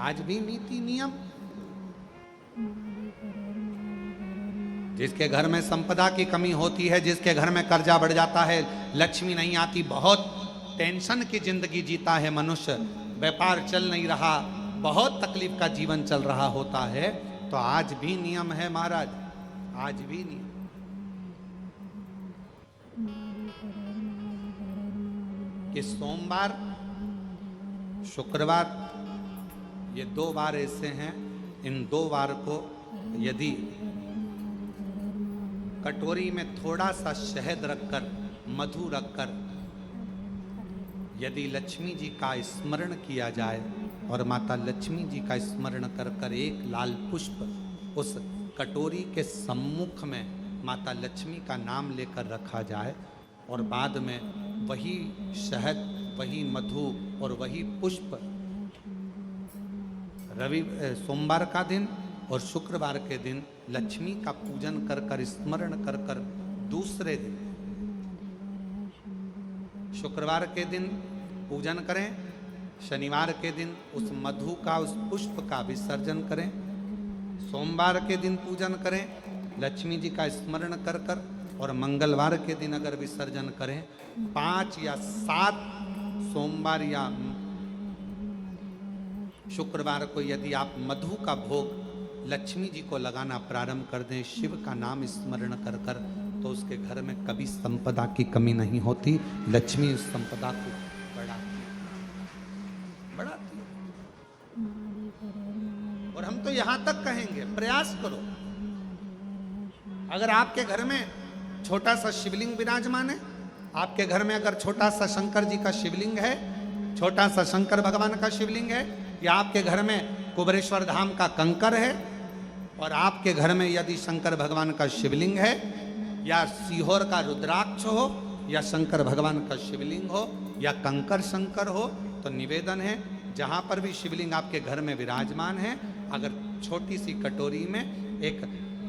आज भी नीति नियम। जिसके घर में संपदा की कमी होती है, जिसके घर में कर्जा बढ़ जाता है, लक्ष्मी नहीं आती, बहुत टेंशन की जिंदगी जीता है मनुष्य, व्यापार चल नहीं रहा, बहुत तकलीफ का जीवन चल रहा होता है, तो आज भी नियम है महाराज, आज भी नियम। कि सोमवार शुक्रवार ये 2 बार ऐसे हैं, इन 2 बार को यदि कटोरी में थोड़ा सा शहद रखकर, मधु रखकर यदि लक्ष्मी जी का स्मरण किया जाए और माता लक्ष्मी जी का स्मरण कर कर एक लाल पुष्प उस कटोरी के सम्मुख में माता लक्ष्मी का नाम लेकर रखा जाए और बाद में वही शहद, वही मधु और वही पुष्प सोमवार का दिन और शुक्रवार के दिन लक्ष्मी का पूजन कर कर, स्मरण कर कर, दूसरे दिन शुक्रवार के दिन पूजन करें, शनिवार के दिन उस मधु का, उस पुष्प का विसर्जन करें, सोमवार के दिन पूजन करें लक्ष्मी जी का स्मरण कर कर, और मंगलवार के दिन अगर विसर्जन करें, 5 या 7 सोमवार या शुक्रवार को यदि आप मधु का भोग लक्ष्मी जी को लगाना प्रारंभ कर दें, शिव का नाम स्मरण कर कर, तो उसके घर में कभी संपदा की कमी नहीं होती, लक्ष्मी उस संपदा को बढ़ाती है। और हम तो यहां तक कहेंगे, प्रयास करो, अगर आपके घर में छोटा सा शिवलिंग विराजमान है, आपके घर में अगर छोटा सा शंकर जी का शिवलिंग है, छोटा सा शंकर भगवान का शिवलिंग है, या आपके घर में कुबेरेश्वर धाम का कंकर है, और आपके घर में यदि शंकर भगवान का शिवलिंग है, या सीहोर का रुद्राक्ष हो, या शंकर भगवान का शिवलिंग हो, या कंकर शंकर हो, तो निवेदन है जहां पर भी शिवलिंग आपके घर में विराजमान है, अगर छोटी सी कटोरी में एक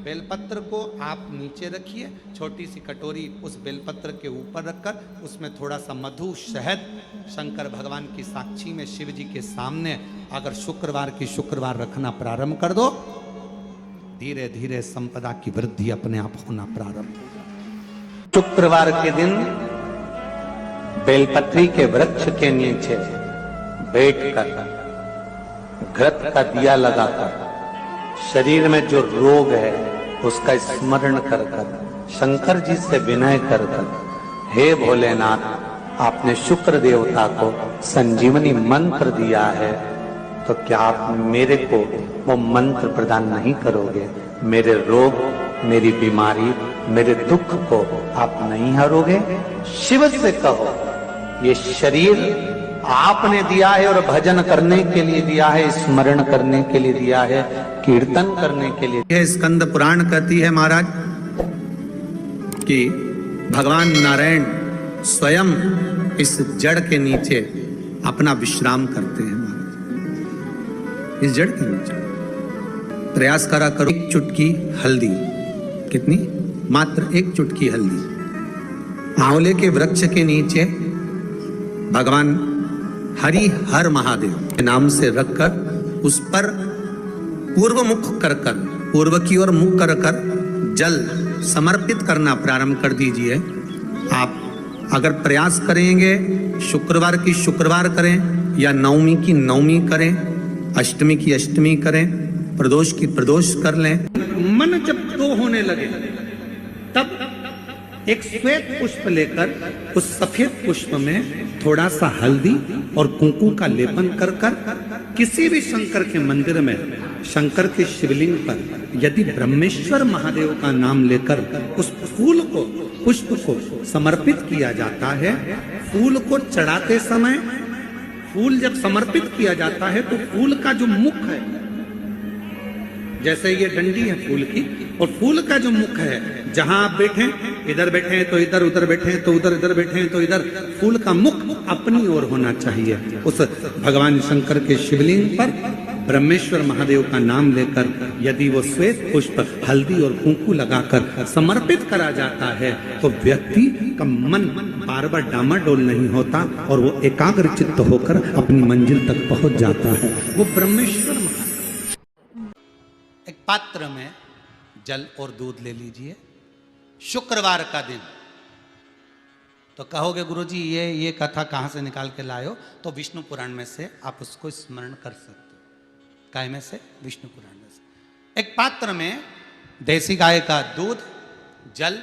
बेलपत्र को आप नीचे रखिए, छोटी सी कटोरी उस बेलपत्र के ऊपर रखकर उसमें थोड़ा सा मधु, शहद, शंकर भगवान की साक्षी में शिव जी के सामने अगर शुक्रवार की शुक्रवार रखना प्रारंभ कर दो, धीरे धीरे संपदा की वृद्धि अपने आप होना प्रारंभ हो। शुक्रवार के दिन बेलपत्री के वृक्ष के नीचे बैठकर घृत का दिया लगाकर शरीर में जो रोग है उसका स्मरण कर कर, शंकर जी से विनय कर कर, हे भोलेनाथ, आपने शुक्र देवता को संजीवनी मंत्र दिया है, तो क्या आप मेरे को वो मंत्र प्रदान नहीं करोगे? मेरे रोग, मेरी बीमारी, मेरे दुख को आप नहीं हरोगे? शिव से कहो, ये शरीर आपने दिया है और भजन करने के लिए दिया है, स्मरण करने के लिए दिया है, कीर्तन करने के लिए। यह स्कंद पुराण कहती है महाराज कि भगवान नारायण स्वयं इस जड़ के नीचे अपना विश्राम करते हैं महाराज, इस जड़ के नीचे। प्रयास करा करो, एक चुटकी हल्दी, कितनी? मात्र एक चुटकी हल्दी, आंवले के वृक्ष के नीचे भगवान हरि हर महादेव के नाम से रखकर उस पर पूर्व मुख कर कर, पूर्व की ओर मुख कर कर जल समर्पित करना प्रारंभ कर दीजिए। आप अगर प्रयास करेंगे, शुक्रवार की शुक्रवार करें, या नवमी की नवमी करें, अष्टमी की अष्टमी करें, प्रदोष की प्रदोष कर लें। मन जब तो होने लगे तब एक श्वेत पुष्प लेकर उस सफेद पुष्प में थोड़ा सा हल्दी और कुंकू का लेपन कर कर किसी भी शंकर के मंदिर में, शंकर के शिवलिंग पर यदि ब्रह्मेश्वर महादेव का नाम लेकर उस फूल को, पुष्प को समर्पित किया जाता है, फूल को चढ़ाते समय, फूल जब समर्पित किया जाता है तो फूल का जो मुख है, जैसे ये डंडी है फूल की, और फूल का जो मुख है, जहां आप बैठे, इधर बैठे हैं तो इधर, उधर बैठे हैं तो उधर, इधर बैठे हैं तो इधर, फूल का मुख अपनी ओर होना चाहिए। उस भगवान शंकर के शिवलिंग पर ब्रह्मेश्वर महादेव का नाम लेकर यदि वो श्वेत पुष्प हल्दी और कुंकू लगाकर समर्पित करा जाता है तो व्यक्ति का मन बार बार डामाडोल नहीं होता और वो एकाग्र चित्त होकर अपनी मंजिल तक पहुंच जाता है। वो ब्रह्मेश्वर महादेव। एक पात्र में जल और दूध ले लीजिए, शुक्रवार का दिन। तो कहोगे गुरुजी ये कथा कहाँ से निकाल के लाए हो? तो विष्णु पुराण में से आप उसको स्मरण कर सकते हो। काय में से? विष्णु पुराण में से। एक पात्र में देसी गाय का दूध, जल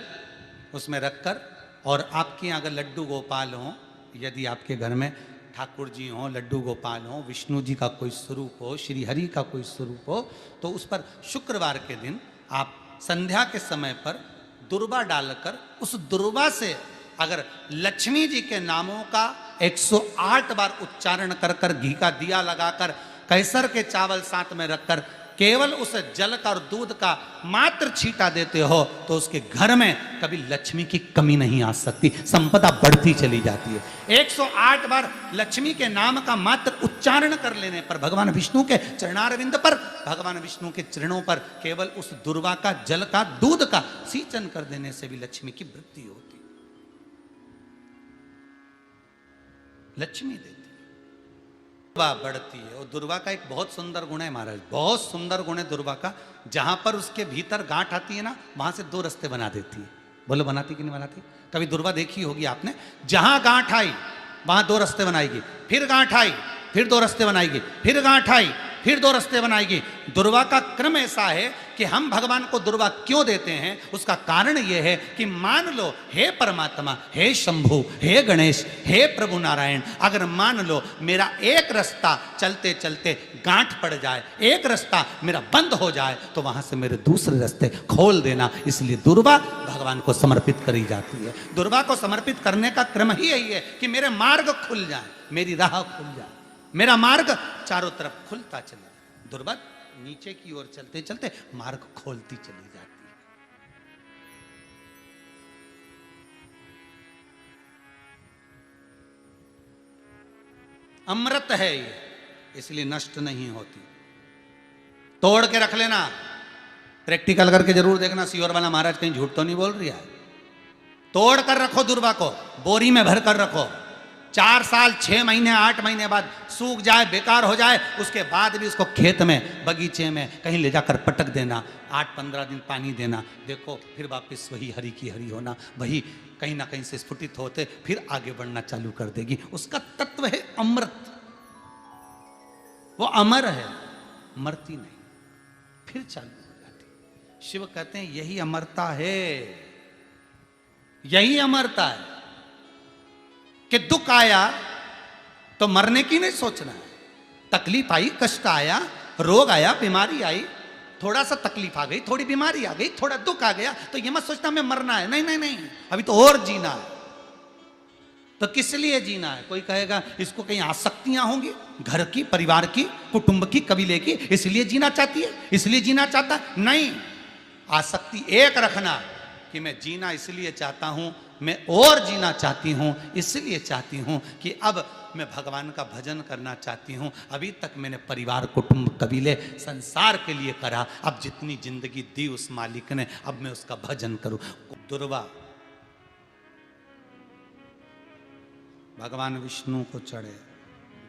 उसमें रखकर, और आपके यहाँ अगर लड्डू गोपाल हो, यदि आपके घर में ठाकुर जी हो, लड्डू गोपाल हो, विष्णु जी का कोई स्वरूप हो, श्री हरि का कोई स्वरूप हो, तो उस पर शुक्रवार के दिन आप संध्या के समय पर दुर्वा डालकर उस दुर्वा से अगर लक्ष्मी जी के नामों का 108 बार उच्चारण कर कर, घी का दिया लगाकर, कैसर के चावल साथ में रखकर केवल उस जल का और दूध का मात्र छींटा देते हो तो उसके घर में कभी लक्ष्मी की कमी नहीं आ सकती, संपदा बढ़ती चली जाती है। 108 बार लक्ष्मी के नाम का मात्र उच्चारण कर लेने पर, भगवान विष्णु के चरणारविंद पर, भगवान विष्णु के चरणों पर केवल उस दुर्वा का, जल का, दूध का सिंचन कर देने से भी लक्ष्मी की वृद्धि होती, लक्ष्मी देती, दुर्वा बढ़ती है। और दुर्वा का एक बहुत सुंदर गुण है महाराज, बहुत सुंदर गुण है दुर्वा का। जहां पर उसके भीतर गांठ आती है ना, वहां से 2 रास्ते बना देती है। बोलो बनाती कि नहीं बनाती? कभी दुर्वा देखी होगी आपने। जहां गांठ आई वहां 2 रास्ते बनाएगी, फिर गांठ आई फिर 2 रास्ते बनाएगी, फिर गांठ आई फिर 2 रास्ते बनाएगी। दुर्वा का क्रम ऐसा है कि हम भगवान को दुर्वा क्यों देते हैं? उसका कारण यह है कि मान लो हे परमात्मा, हे शंभु, हे गणेश, हे प्रभु नारायण, अगर मान लो मेरा एक रास्ता चलते चलते गांठ पड़ जाए, एक रास्ता मेरा बंद हो जाए, तो वहां से मेरे दूसरे रास्ते खोल देना। इसलिए दुर्वा भगवान को समर्पित करी जाती है। दुर्वा को समर्पित करने का क्रम ही यही है कि मेरे मार्ग खुल जाए, मेरी राह खुल जाए, मेरा मार्ग चारों तरफ खुलता चले। दुर्वा नीचे की ओर चलते चलते मार्ग खोलती चली जाती है। अमृत है ये, इसलिए नष्ट नहीं होती। तोड़ के रख लेना, प्रैक्टिकल करके जरूर देखना, सीवर वाला महाराज कहीं झूठ तो नहीं बोल रही है। तोड़ कर रखो दुर्वा को, बोरी में भर कर रखो। 4 साल 6 महीने 8 महीने बाद सूख जाए, बेकार हो जाए, उसके बाद भी उसको खेत में, बगीचे में कहीं ले जाकर पटक देना, 8-15 दिन पानी देना, देखो फिर वापस वही हरि की हरि होना, वही कहीं ना कहीं से स्फुटित होते फिर आगे बढ़ना चालू कर देगी। उसका तत्व है अमृत, वो अमर है, मरती नहीं, फिर चालू हो जाती। शिव कहते हैं यही अमरता है, यही अमरता है कि दुख आया तो मरने की नहीं सोचना है। तकलीफ आई, कष्ट आया, रोग आया, बीमारी आई, थोड़ा सा तकलीफ आ गई, थोड़ी बीमारी आ गई, थोड़ा दुख आ गया, तो ये मत सोचना मैं मरना है। नहीं नहीं नहीं, अभी तो और जीना है। तो किस लिए जीना है? कोई कहेगा इसको कहीं आसक्तियां होंगी, घर की, परिवार की, कुटुंब की, कबीले की, इसलिए जीना चाहती है, इसलिए जीना चाहता है। नहीं, आसक्ति एक रखना कि मैं जीना इसलिए चाहता हूं, मैं और जीना चाहती हूं, इसलिए चाहती हूं कि अब मैं भगवान का भजन करना चाहती हूं। अभी तक मैंने परिवार, कुटुंब, कबीले, संसार के लिए करा, अब जितनी जिंदगी दी उस मालिक ने, अब मैं उसका भजन करूं। दुर्वा भगवान विष्णु को चढ़े,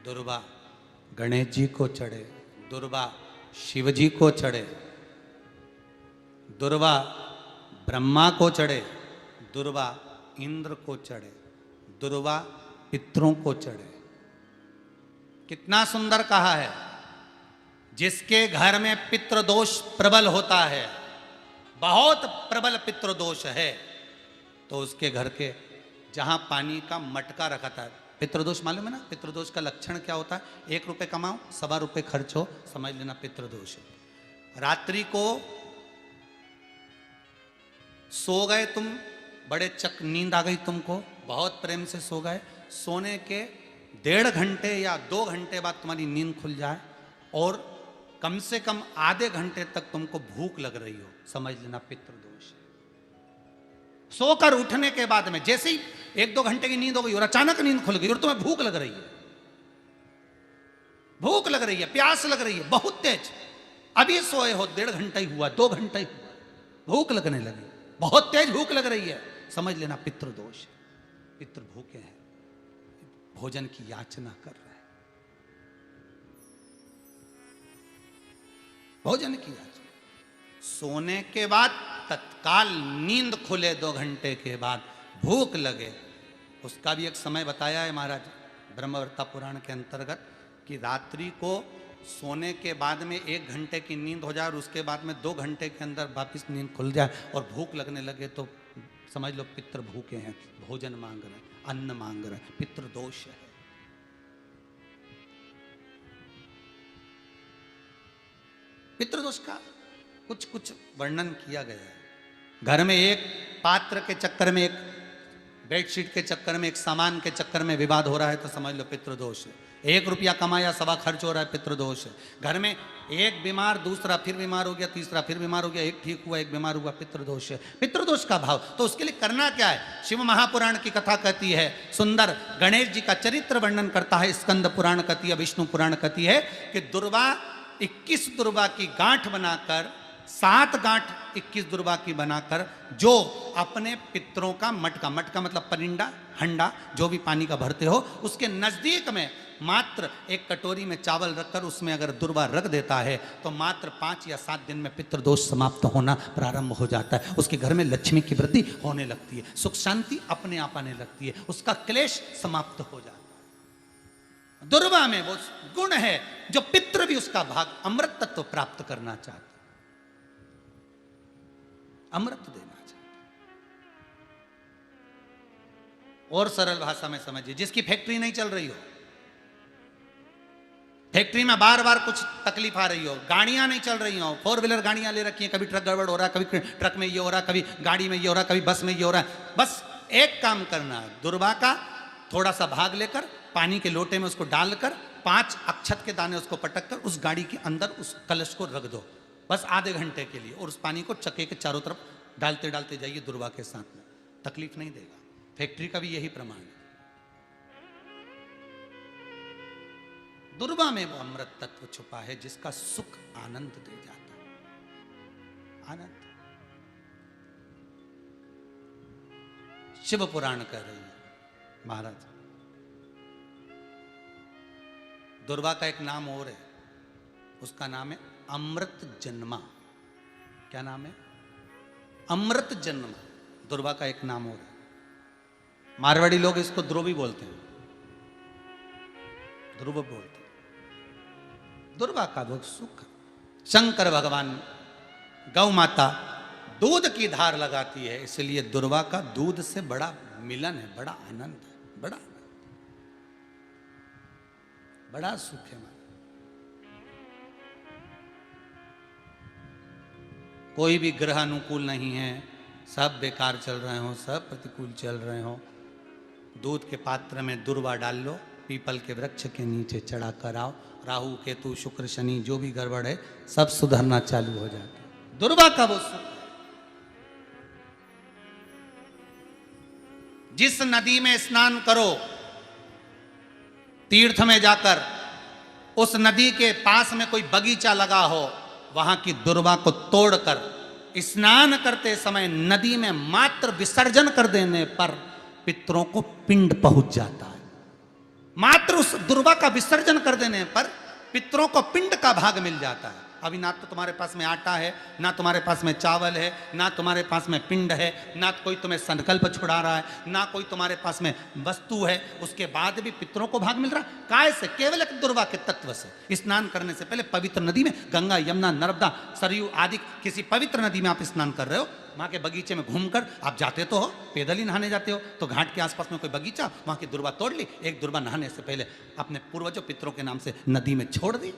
दुर्वा गणेश जी को चढ़े, दुर्वा शिव जी को चढ़े, दुर्वा ब्रह्मा को चढ़े, दुर्वा इंद्र को चढ़े, दुर्वा पितरों को चढ़े। कितना सुंदर कहा है। जिसके घर में पितृदोष प्रबल होता है, बहुत प्रबल पितृदोष है, तो उसके घर के जहां पानी का मटका रखा था, पितृदोष मालूम है ना? पितृदोष का लक्षण क्या होता है? 1 रुपए कमाओ, 1.25 रुपए खर्च हो, समझ लेना पितृदोष है। रात्रि को सो गए तुम, बड़े चक नींद आ गई तुमको, बहुत प्रेम से सो गए, सोने के 1.5 घंटे या 2 घंटे बाद तुम्हारी नींद खुल जाए और कम से कम आधे घंटे तक तुमको भूख लग रही हो, समझ लेना पितृदोष है। सोकर उठने के बाद में जैसे ही 1-2 घंटे की नींद हो गई और अचानक नींद खुल गई और तुम्हें भूख लग रही है, भूख लग रही है, प्यास लग रही है बहुत तेज, अभी सोए हो 1.5 घंटा ही हुआ, 2 घंटा ही हुआ, भूख लगने लगी, बहुत तेज भूख लग रही है, समझ लेना पितृदोष है। पितृ भूखे हैं, भोजन की याचना कर रहे हैं, भोजन की याचना। सोने के बाद तत्काल नींद खुले 2 घंटे के बाद, भूख लगे, उसका भी एक समय बताया है महाराज ब्रह्मवर्ता पुराण के अंतर्गत कि रात्रि को सोने के बाद में 1 घंटे की नींद हो जाए और उसके बाद में 2 घंटे के अंदर वापस नींद खुल जाए और भूख लगने लगे तो समझ लो पितृ भूखे हैं, भोजन मांग रहे हैं, अन्न मांग रहे हैं, पितृ दोष है। पितृदोष का कुछ कुछ वर्णन किया गया है। घर में एक पात्र के चक्कर में, एक बेडशीट के चक्कर में, एक सामान के चक्कर में विवाद हो रहा है तो समझ लो पितृदोष है। 1 रुपया कमाया 1.25 खर्च हो रहा है, पितृदोष है। घर में एक बीमार, दूसरा फिर बीमार हो गया, तीसरा फिर बीमार हो गया, एक ठीक हुआ, एक बीमार हुआ, पितृदोष है। पितृदोष का भाव तो उसके लिए करना क्या है? शिव महापुराण की कथा कहती है सुंदर, गणेश जी का चरित्र वर्णन करता है स्कंद पुराण कहती है, विष्णु पुराण कहती है कि दुर्वा 21 दुर्वा की गांठ बनाकर, 7 गांठ 21 दुर्वा की बनाकर जो अपने पितरों का मटका, मटका मतलब परिंदा, हंडा, जो भी पानी का भरते हो, उसके नजदीक में मात्र एक कटोरी में चावल रखकर उसमें अगर दुर्वा रख देता है तो मात्र 5 या 7 दिन में पितृदोष समाप्त होना प्रारंभ हो जाता है। उसके घर में लक्ष्मी की वृद्धि होने लगती है, सुख शांति अपने आप आने लगती है, उसका क्लेश समाप्त हो जाता है। दुर्वा में वो गुण है जो पितृ भी उसका भाग अमृत तत्व प्राप्त करना चाहता, अमृत देना चाहता। और सरल भाषा में समझिए, जिसकी फैक्ट्री नहीं चल रही हो, फैक्ट्री में बार बार कुछ तकलीफ आ रही हो, गाड़ियां नहीं चल रही हो, 4 व्हीलर गाड़ियां ले रखी हैं, कभी ट्रक गड़बड़ हो रहा है, कभी ट्रक में ये हो रहा है, कभी गाड़ी में ये हो रहा है, कभी बस में ये हो रहा है, बस एक काम करना है, दुर्वा का थोड़ा सा भाग लेकर पानी के लोटे में उसको डालकर 5 अक्षत के दाने उसको पटक कर उस गाड़ी के अंदर उस कलश को रख दो, बस आधे घंटे के लिए, और उस पानी को चक्के के चारों तरफ डालते डालते जाइए दुर्वा के साथ में, तकलीफ नहीं देगा। फैक्ट्री का भी यही प्रमाण है। दुर्वा में वो अमृत तत्व छुपा है जिसका सुख आनंद दे जाता है, आनंद। शिव पुराण कह रही है महाराज, दुर्वा का एक नाम और है, उसका नाम है अमृत जन्मा। क्या नाम है? अमृत जन्मा, दुर्वा का एक नाम और है। मारवाड़ी लोग इसको ध्रुवी बोलते हैं, ध्रुव बोलते हैं। दुर्वा का वो सुख, शंकर भगवान गौ माता दूध की धार लगाती है, इसलिए दुर्वा का दूध से बड़ा मिलन है, बड़ा आनंद है, बड़ा सुख है। कोई भी ग्रह अनुकूल नहीं है, सब बेकार चल रहे हो, सब प्रतिकूल चल रहे हो, दूध के पात्र में दुर्वा डाल लो, पीपल के वृक्ष के नीचे चढ़ा कर आओ, राहु केतु शुक्र शनि जो भी गड़बड़ है सब सुधरना चालू हो जाता है। दुर्वा का वो सुख। जिस नदी में स्नान करो, तीर्थ में जाकर उस नदी के पास में कोई बगीचा लगा हो, वहां की दुर्वा को तोड़कर स्नान करते समय नदी में मात्र विसर्जन कर देने पर पितरों को पिंड पहुंच जाता है। मात्र उस दुर्वा का विसर्जन कर देने पर पितरों को पिंड का भाग मिल जाता है। अभी ना तो तुम्हारे पास में आटा है, ना तुम्हारे पास में चावल है, ना तुम्हारे पास में पिंड है, ना कोई तुम्हें संकल्प छुड़ा रहा है, ना कोई तुम्हारे पास में वस्तु है, उसके बाद भी पितरों को भाग मिल रहा है। काय से? केवल एक दुर्वा के तत्व से। स्नान करने से पहले पवित्र नदी में, गंगा यमुना नर्मदा सरयू आदि किसी पवित्र नदी में आप स्नान कर रहे हो, वहां के बगीचे में घूमकर आप जाते तो हो, पैदल ही नहाने जाते हो, तो घाट के आसपास में कोई बगीचा, वहां की दुर्वा तोड़ ली, एक दुर्वा नहाने से पहले अपने पूर्वजों पितरों के नाम से नदी में छोड़ दी।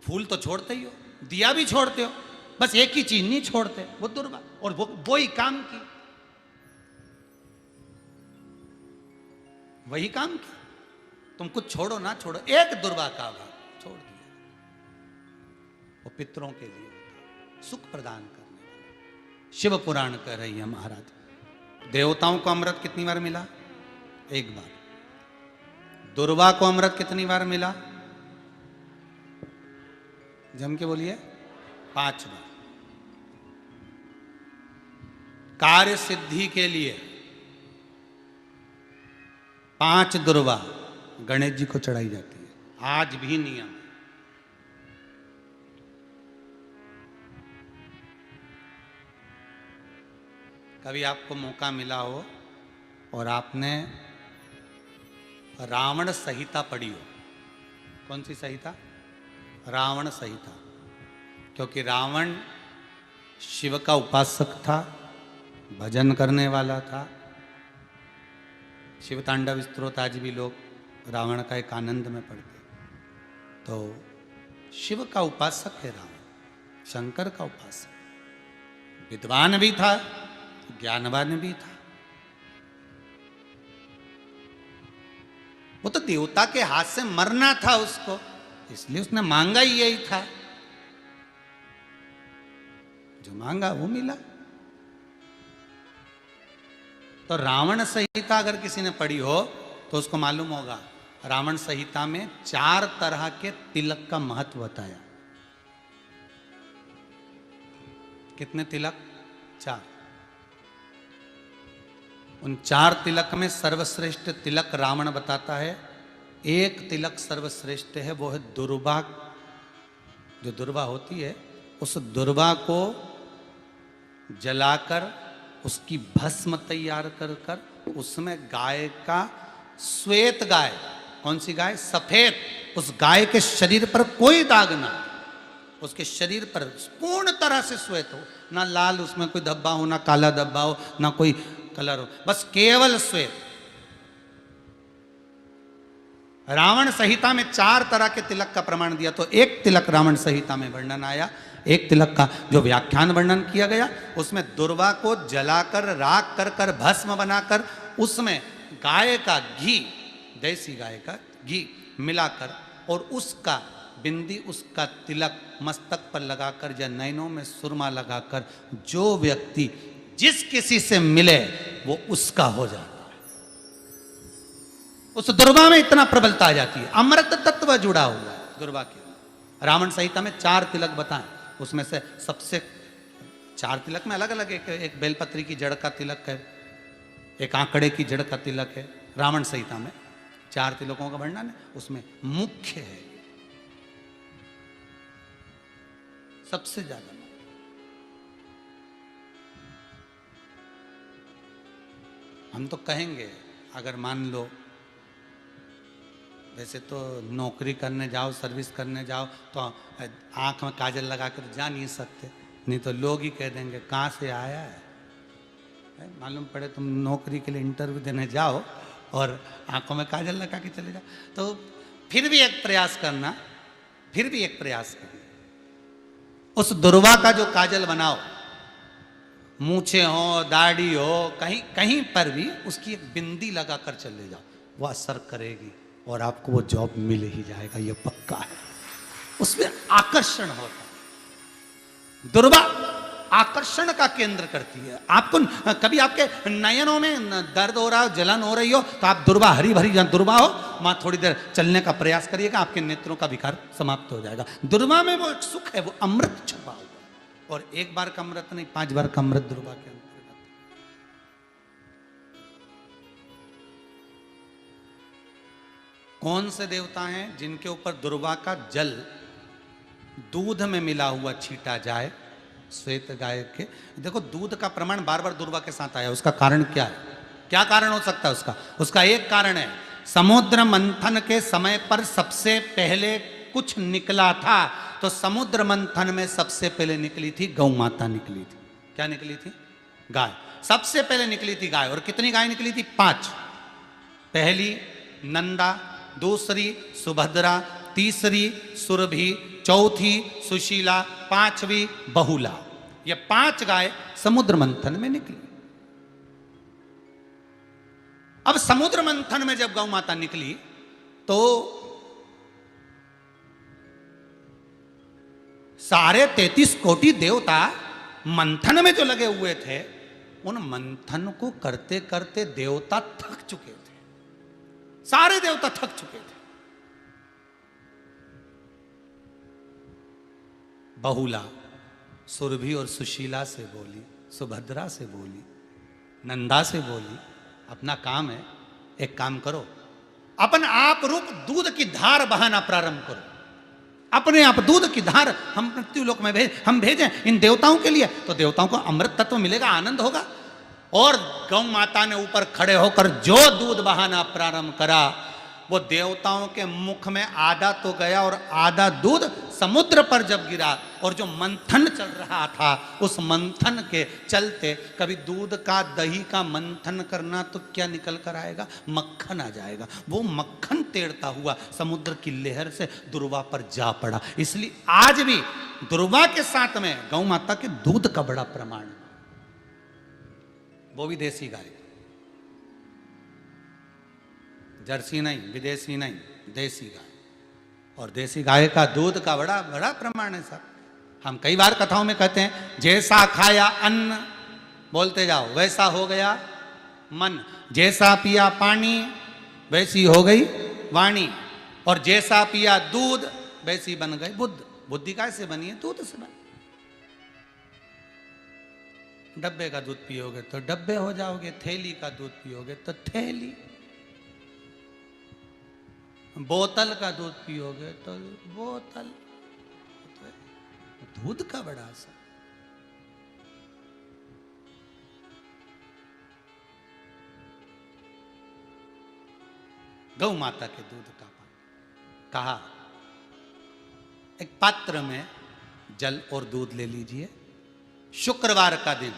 फूल तो छोड़ते ही हो, दिया भी छोड़ते हो, बस एक ही चीज नहीं छोड़ते, वो दुर्वा, और वो ही काम की, वही काम की। तुम कुछ छोड़ो ना छोड़ो, एक दुर्वा का भाग छोड़ दिया, वो पितरों के लिए होता, सुख प्रदान करने वाला। शिव पुराण कह रही है महाराज, देवताओं को अमृत कितनी बार मिला? 1 बार। दुर्वा को अमृत कितनी बार मिला? जम के बोलिए, 5 बार। कार्य सिद्धि के लिए 5 दुर्वा गणेश जी को चढ़ाई जाती है, आज भी नियम। कभी आपको मौका मिला हो और आपने रावण संहिता पढ़ी हो, कौन सी संहिता? रावण संहिता। क्योंकि रावण शिव का उपासक था, भजन करने वाला था। शिव तांडव स्तोत्र आज भी लोग रावण का एक आनंद में पढ़ते। तो शिव का उपासक है रावण, शंकर का उपासक, विद्वान भी था, ज्ञानवान भी था। वो तो देवता के हाथ से मरना था उसको, इसलिए उसने मांगा ही यही था, जो मांगा वो मिला। तो रावण संहिता अगर किसी ने पढ़ी हो तो उसको मालूम होगा, रावण संहिता में 4 तरह के तिलक का महत्व बताया। कितने तिलक? 4। उन 4 तिलक में सर्वश्रेष्ठ तिलक रावण बताता है। एक तिलक सर्वश्रेष्ठ है, वो है दुर्वा। जो दुर्वा होती है, उस दुर्वा को जलाकर उसकी भस्म तैयार कर कर उसमें गाय का, श्वेत गाय, कौन सी गाय? सफेद। उस गाय के शरीर पर कोई दाग ना, उसके शरीर पर पूर्ण तरह से श्वेत हो, ना लाल उसमें कोई धब्बा हो, ना काला धब्बा हो, ना कोई कलर हो, बस केवल श्वेत। रावण संहिता में 4 तरह के तिलक का प्रमाण दिया, तो एक तिलक रावण संहिता में वर्णन आया। एक तिलक का जो व्याख्यान वर्णन किया गया, उसमें दुर्वा को जलाकर राख कर कर भस्म बनाकर उसमें गाय का घी, देसी गाय का घी मिलाकर और उसका बिंदी, उसका तिलक मस्तक पर लगाकर या नैनों में सुरमा लगाकर जो व्यक्ति जिस किसी से मिले वो उसका हो जाता है। उस दुर्वा में इतना प्रबलता आ जाती है, अमृत तत्व जुड़ा हुआ है दुर्वा के। रावण संहिता में 4 तिलक बताएं, उसमें से सबसे 4 तिलक में अलग अलग, एक बेलपत्री की जड़ का तिलक है, एक आंकड़े की जड़ का तिलक है। रावण संहिता में 4 तिलकों का वर्णन है, उसमें मुख्य है सबसे ज्यादा। हम तो कहेंगे, अगर मान लो, वैसे तो नौकरी करने जाओ, सर्विस करने जाओ तो आंख में काजल लगा कर जा नहीं सकते, नहीं तो लोग ही कह देंगे कहाँ से आया है। मालूम पड़े तुम नौकरी के लिए इंटरव्यू देने जाओ और आंखों में काजल लगा के चले जाओ, तो फिर भी एक प्रयास करना, फिर भी एक प्रयास करना, उस दुर्वा का जो काजल बनाओ, मूछे हो, दाढ़ी हो, कहीं कहीं पर भी उसकी एक बिंदी लगा कर चले जाओ, वो असर करेगी और आपको वो जॉब मिल ही जाएगा, ये पक्का है। उसमें आकर्षण होता है, दुर्वा आकर्षण का केंद्र करती है। आपको कभी आपके नयनों में दर्द हो रहा हो, जलन हो रही हो, तो आप दुर्वा, हरी भरी जहाँ दुर्वा हो वहां थोड़ी देर चलने का प्रयास करिएगा, आपके नेत्रों का विकार समाप्त हो जाएगा। दुर्वा में वो एक सुख है, वो अमृत छपा हुआ, और एक बार का अमृत नहीं, 5 बार का अमृत दुर्वा के अंतर्गत। कौन से देवता हैं जिनके ऊपर दुर्वा का जल दूध में मिला हुआ छीटा जाए? श्वेत गाय के। देखो, दूध का प्रमाण बार बार दुर्वा के साथ आया, उसका कारण क्या है? क्या कारण हो सकता है उसका? उसका एक कारण है, समुद्र मंथन के समय पर सबसे पहले कुछ निकला था, तो समुद्र मंथन में सबसे पहले निकली थी गौ माता निकली थी। क्या निकली थी? गाय। सबसे पहले निकली थी गाय। और कितनी गाय निकली थी? 5। पहली नंदा, दूसरी सुभद्रा, तीसरी सुरभि, चौथी सुशीला, 5वीं बहुला। ये 5 गाय समुद्र मंथन में निकली। अब समुद्र मंथन में जब गौ माता निकली तो सारे 33 कोटि देवता मंथन में जो लगे हुए थे, उन मंथन को करते करते देवता थक चुके थे, सारे देवता थक चुके थे। बहुला सुरभि और सुशीला से बोली, सुभद्रा से बोली, नंदा से बोली, अपना काम है, एक काम करो, अपन आप रूप दूध की धार बहाना प्रारंभ करो, अपने आप दूध की धार हम मृत्युलोक में हम भेजें इन देवताओं के लिए, तो देवताओं को अमृत तत्व मिलेगा, आनंद होगा। और गौ माता ने ऊपर खड़े होकर जो दूध बहाना प्रारंभ करा, वो देवताओं के मुख में आधा तो गया और आधा दूध समुद्र पर जब गिरा, और जो मंथन चल रहा था उस मंथन के चलते, कभी दूध का दही का मंथन करना तो क्या निकल कर आएगा, मक्खन आ जाएगा। वो मक्खन तैरता हुआ समुद्र की लहर से दुर्वा पर जा पड़ा। इसलिए आज भी दुर्वा के साथ में गौ माता के दूध का बड़ा प्रमाण, वो भी देसी गाय, जर्सी नहीं, विदेशी नहीं, देसी गाय। और देसी गाय का दूध का बड़ा बड़ा प्रमाण है साहब। हम कई बार कथाओं में कहते हैं, जैसा खाया अन्न, बोलते जाओ, वैसा हो गया मन, जैसा पिया पानी वैसी हो गई वाणी, और जैसा पिया दूध वैसी बन गई बुद्ध। बुद्धि कैसे बनी है? दूध से बनी। डब्बे का दूध पियोगे तो डब्बे हो जाओगे, थैली का दूध पियोगे तो थैली, बोतल का दूध पियोगे तो बोतल। दूध का बड़ा असर। गौ माता के दूध का पानी। कहा एक पात्र में जल और दूध ले लीजिए, शुक्रवार का दिन।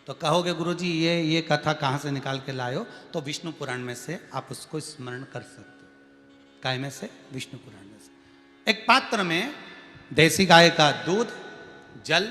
तो कहोगे गुरुजी ये कथा कहाँ से निकाल के लाए हो? तो विष्णु पुराण में से आप उसको स्मरण कर सकते हो। काय में से? विष्णु पुराण में से। एक पात्र में देसी गाय का दूध, जल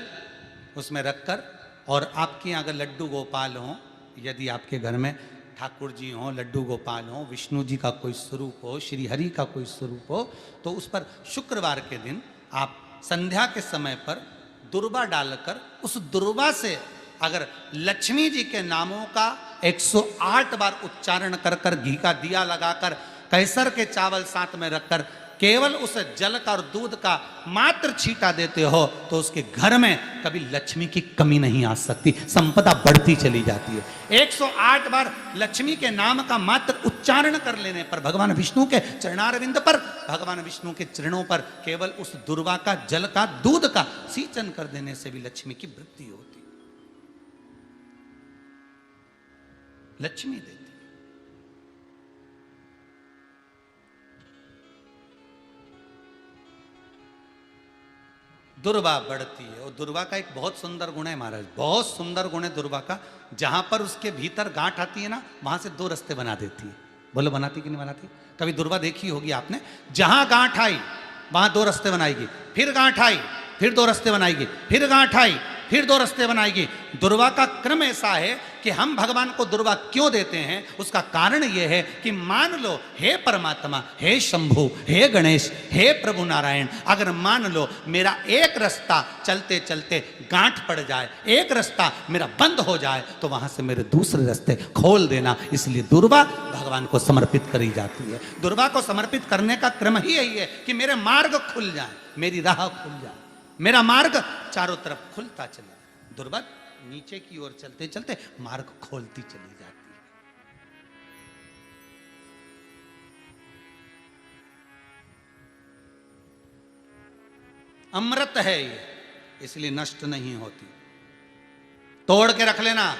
उसमें रखकर, और आपके यहाँ अगर लड्डू गोपाल हो, यदि आपके घर में ठाकुर जी हो, लड्डू गोपाल हो, विष्णु जी का कोई स्वरूप हो, श्री हरि का कोई स्वरूप हो, तो उस पर शुक्रवार के दिन आप संध्या के समय पर दुर्वा डालकर, उस दुर्वा से अगर लक्ष्मी जी के नामों का 108 बार उच्चारण कर कर, घी का दिया लगाकर, कैसर के चावल साथ में रखकर, केवल उस जल का और दूध का मात्र छींटा देते हो, तो उसके घर में कभी लक्ष्मी की कमी नहीं आ सकती, संपदा बढ़ती चली जाती है। 108 बार लक्ष्मी के नाम का मात्र उच्चारण कर लेने पर, भगवान विष्णु के चरणारविंद पर, भगवान विष्णु के चरणों पर केवल उस दुर्वा का, जल का, दूध का सींचन कर देने से भी लक्ष्मी की वृद्धि होती, लक्ष्मी देती। दुर्वा बढ़ती है, और दुर्वा का एक बहुत सुंदर गुण है महाराज, बहुत सुंदर गुण है दुर्वा का। जहां पर उसके भीतर गांठ आती है ना, वहां से 2 रास्ते बना देती है। बोलो बनाती कि नहीं बनाती? कभी दुर्वा देखी होगी आपने। जहां गांठ आई वहां 2 रास्ते बनाएगी, फिर गांठ आई फिर 2 रास्ते बनाएगी, फिर गांठ आई फिर 2 रास्ते बनाएगी। दुर्वा का क्रम ऐसा है कि हम भगवान को दुर्वा क्यों देते हैं? उसका कारण यह है कि मान लो, हे परमात्मा, हे शंभु, हे गणेश, हे प्रभु नारायण, अगर मान लो मेरा एक रास्ता चलते चलते गांठ पड़ जाए, एक रास्ता मेरा बंद हो जाए, तो वहां से मेरे दूसरे रास्ते खोल देना। इसलिए दुर्वा भगवान को समर्पित करी जाती है। दुर्वा को समर्पित करने का क्रम ही यही है कि मेरे मार्ग खुल जाए, मेरी राह खुल जाए, मेरा मार्ग चारों तरफ खुलता चले। दुर्वा नीचे की ओर चलते चलते मार्ग खोलती चली जाती है। अमृत है ये, इसलिए नष्ट नहीं होती। तोड़ के रख लेना,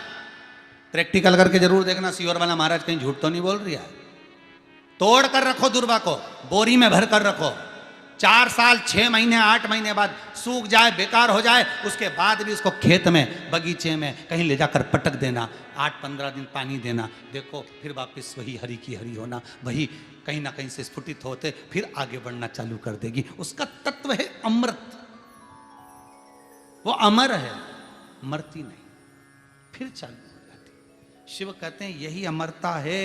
प्रैक्टिकल करके जरूर देखना, सीवर वाला महाराज कहीं झूठ तो नहीं बोल रही है। तोड़ कर रखो दुर्वा को, बोरी में भर कर रखो। 4 साल 6 महीने 8 महीने बाद सूख जाए, बेकार हो जाए, उसके बाद भी उसको खेत में, बगीचे में कहीं ले जाकर पटक देना, 8-15 दिन पानी देना, देखो फिर वापस वही हरी की हरी होना, वही कहीं ना कहीं से स्फुटित होते फिर आगे बढ़ना चालू कर देगी। उसका तत्व है अमृत, वो अमर है, मरती नहीं, फिर चालू हो जाती। शिव कहते हैं यही अमरता है,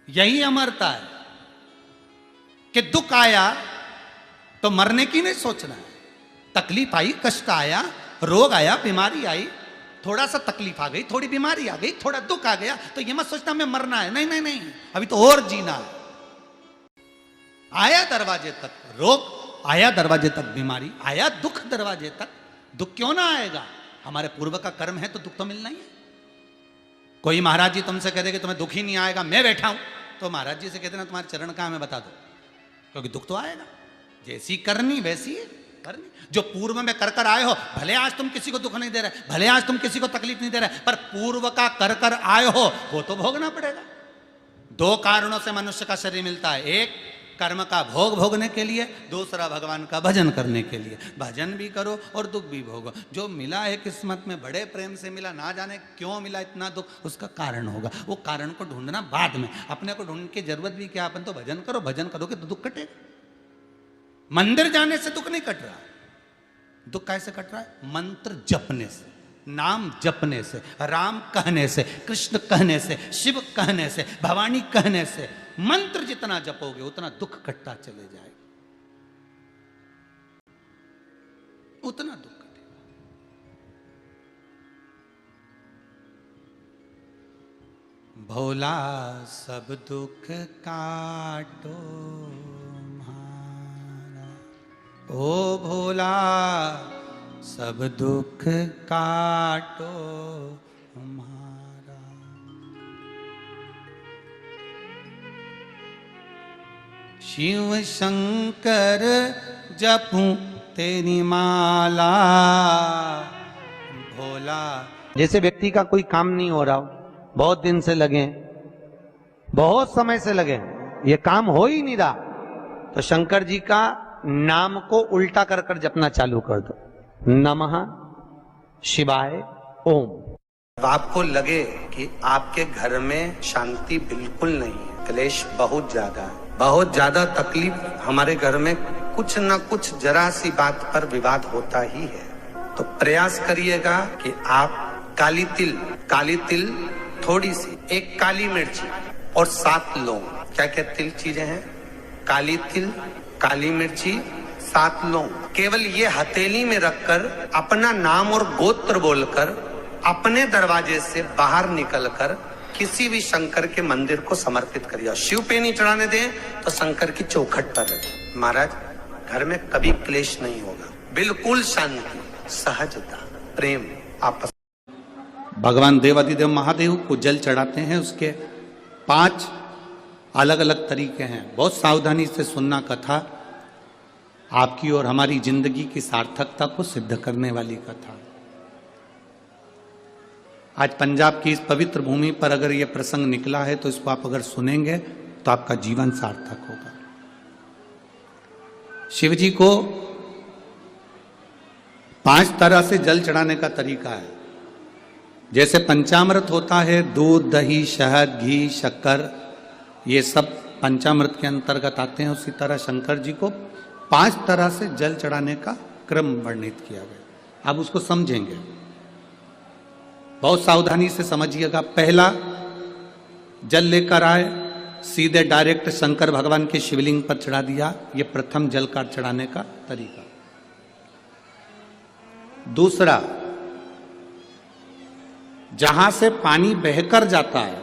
यही अमरता है कि दुख आया तो मरने की नहीं सोचना है। तकलीफ आई, कष्ट आया, रोग आया, बीमारी आई, थोड़ा सा तकलीफ आ गई, थोड़ी बीमारी आ गई, थोड़ा दुख आ गया, तो ये मत सोचना मैं मरना है। नहीं नहीं नहीं, अभी तो और जीना है। आया दरवाजे तक रोग, आया दरवाजे तक बीमारी, आया दुख दरवाजे तक, दुख क्यों ना आएगा? हमारे पूर्व का कर्म है तो दुख तो मिलना ही है। कोई महाराज जी तुमसे कह दे कि तुम्हें दुख ही नहीं आएगा, मैं बैठा हूं, तो महाराज जी से कहते ना तुम्हारे चरण कहाँ, हमें बता दो, क्योंकि दुख तो आएगा। जैसी करनी वैसी करनी। जो पूर्व में कर कर आए हो, भले आज तुम किसी को दुख नहीं दे रहे, भले आज तुम किसी को तकलीफ नहीं दे रहे, पर पूर्व का कर कर आए हो वो तो भोगना पड़ेगा। दो कारणों से मनुष्य का शरीर मिलता है, एक कर्म का भोग भोगने के लिए, दूसरा भगवान का भजन करने के लिए। भजन भी करो और दुख भी भोगो। जो मिला है किस्मत में, बड़े प्रेम से मिला, ना जाने क्यों मिला इतना दुख, उसका कारण होगा। वो कारण को ढूंढना बाद में, अपने को ढूंढने की जरूरत भी क्या, अपन तो भजन करो, भजन करोगे तो दुख कटेगा। मंदिर जाने से दुख नहीं कट रहा, दुख कैसे कट रहा है? मंत्र जपने से, नाम जपने से, राम कहने से, कृष्ण कहने से, शिव कहने से, भवानी कहने से। मंत्र जितना जपोगे उतना दुख कटता चले जाएगा, उतना दुख कटेगा। भोला सब दुख काटो म्हारा, ओ भोला सब दुख काटो म्हारा। शिव शंकर जपूं तेरी माला, भोला। जैसे व्यक्ति का कोई काम नहीं हो रहा हो, बहुत दिन से लगे, बहुत समय से लगे, ये काम हो ही नहीं रहा, तो शंकर जी का नाम को उल्टा कर कर जपना चालू कर दो। नमः शिवाय ओम। आपको लगे कि आपके घर में शांति बिल्कुल नहीं है, क्लेश बहुत ज्यादा है, बहुत ज्यादा तकलीफ, हमारे घर में कुछ न कुछ जरा सी बात पर विवाद होता ही है, तो प्रयास करिएगा कि आप काली तिल थोड़ी सी, एक काली मिर्ची और 7 लौंग, क्या क्या तिल चीजें हैं, काली तिल, काली मिर्ची, 7 लौंग, केवल ये हथेली में रखकर अपना नाम और गोत्र बोलकर अपने दरवाजे से बाहर निकलकर किसी भी शंकर के मंदिर को समर्पित करिए। शिव पे नहीं चढ़ाने दें तो शंकर की चौखट पर रखें। महाराज, घर में कभी क्लेश नहीं होगा, बिल्कुल शांति, सहजता, प्रेम आपस। भगवान देवाधिदेव महादेव को जल चढ़ाते हैं, उसके 5 अलग अलग तरीके हैं। बहुत सावधानी से सुनना कथा, आपकी और हमारी जिंदगी की सार्थकता को सिद्ध करने वाली कथा। आज पंजाब की इस पवित्र भूमि पर अगर यह प्रसंग निकला है तो इसको आप अगर सुनेंगे तो आपका जीवन सार्थक होगा। शिव जी को 5 तरह से जल चढ़ाने का तरीका है। जैसे पंचामृत होता है, दूध, दही, शहद, घी, शक्कर, ये सब पंचामृत के अंतर्गत आते हैं, उसी तरह शंकर जी को 5 तरह से जल चढ़ाने का क्रम वर्णित किया गया। अब उसको समझेंगे, बहुत सावधानी से समझिएगा। पहला, जल लेकर आए, सीधे डायरेक्ट शंकर भगवान के शिवलिंग पर चढ़ा दिया, ये प्रथम जल का चढ़ाने का तरीका। दूसरा, जहां से पानी बहकर जाता है,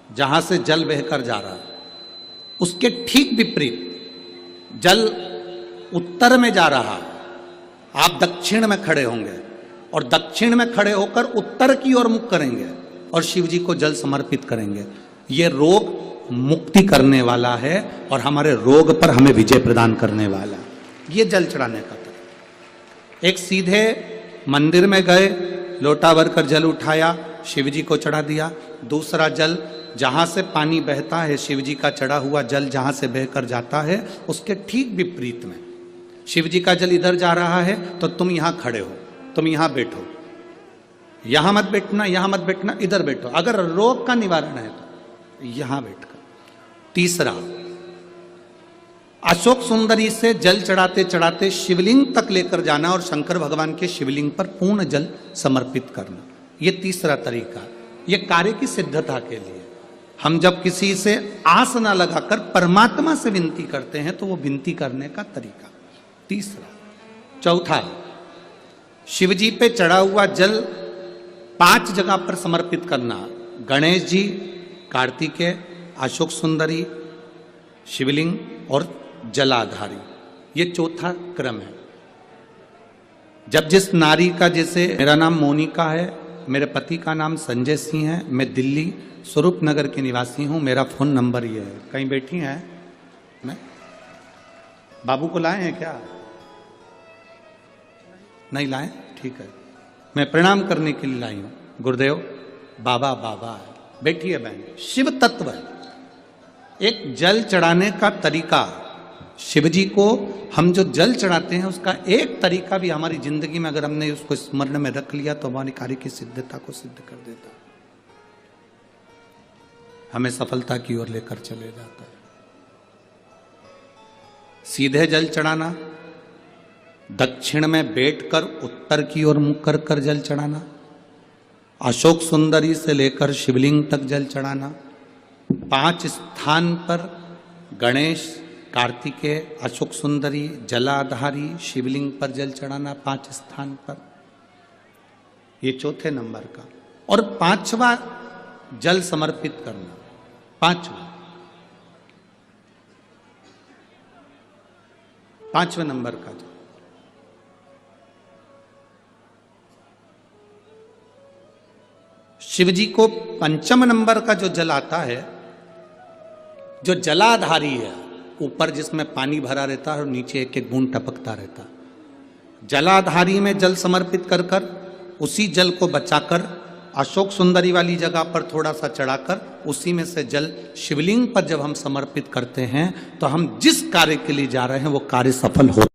जहां से जल बहकर जा रहा है, उसके ठीक विपरीत जल उत्तर में जा रहा है, आप दक्षिण में खड़े होंगे और दक्षिण में खड़े होकर उत्तर की ओर मुख करेंगे और शिव जी को जल समर्पित करेंगे। ये रोग मुक्ति करने वाला है और हमारे रोग पर हमें विजय प्रदान करने वाला है। ये जल चढ़ाने का तरीका। एक, सीधे मंदिर में गए, लोटा भरकर जल उठाया, शिव जी को चढ़ा दिया। दूसरा जल, जहां से पानी बहता है, शिव जी का चढ़ा हुआ जल जहां से बहकर जाता है, उसके ठीक विपरीत में शिव जी का जल इधर जा रहा है तो तुम यहां खड़े हो, तुम यहां बैठो, यहां मत बैठना, यहां मत बैठना, इधर बैठो। अगर रोग का निवारण है तो यहां बैठकर। तीसरा, अशोक सुंदरी से जल चढ़ाते चढ़ाते शिवलिंग तक लेकर जाना और शंकर भगवान के शिवलिंग पर पूर्ण जल समर्पित करना। ये तीसरा तरीका, ये कार्य की सिद्धता के लिए। हम जब किसी से आस ना लगाकर परमात्मा से विनती करते हैं तो वो विनती करने का तरीका। तीसरा। चौथा, शिव जी पे चढ़ा हुआ जल 5 जगह पर समर्पित करना। गणेश जी, कार्तिकेय, अशोक सुंदरी, शिवलिंग और जलाधारी, ये चौथा क्रम है। जब जिस नारी का, जैसे मेरा नाम मोनिका है, मेरे पति का नाम संजय सिंह है, मैं दिल्ली स्वरूप नगर के निवासी हूं, मेरा फोन नंबर ये है। कहीं बैठी हैं? मैं बाबू को लाए हैं क्या? नहीं लाए? ठीक है, मैं प्रणाम करने के लिए लाई हूं। गुरुदेव बाबा बाबा है, बैठिए बहन। शिव तत्व है, एक जल चढ़ाने का तरीका। शिव जी को हम जो जल चढ़ाते हैं उसका एक तरीका भी हमारी जिंदगी में अगर हमने उसको स्मरण में रख लिया तो हमारी कार्य की सिद्धता को सिद्ध कर देता है, हमें सफलता की ओर लेकर चले जाता है। सीधे जल चढ़ाना, दक्षिण में बैठकर उत्तर की ओर मुख कर कर जल चढ़ाना, अशोक सुंदरी से लेकर शिवलिंग तक जल चढ़ाना, 5 स्थान पर गणेश, कार्तिकेय, अशोक सुंदरी, जलाधारी, शिवलिंग पर जल चढ़ाना 5 स्थान पर, ये चौथे नंबर का। और 5वां जल समर्पित करना, 5वें नंबर का जल। शिव जी को 5वें नंबर का जो जल आता है, जो जलाधारी है, ऊपर जिसमें पानी भरा रहता है और नीचे एक एक बूंद टपकता रहता है, जलाधारी में जल समर्पित कर कर उसी जल को बचाकर अशोक सुंदरी वाली जगह पर थोड़ा सा चढ़ाकर उसी में से जल शिवलिंग पर जब हम समर्पित करते हैं तो हम जिस कार्य के लिए जा रहे हैं वो कार्य सफल हो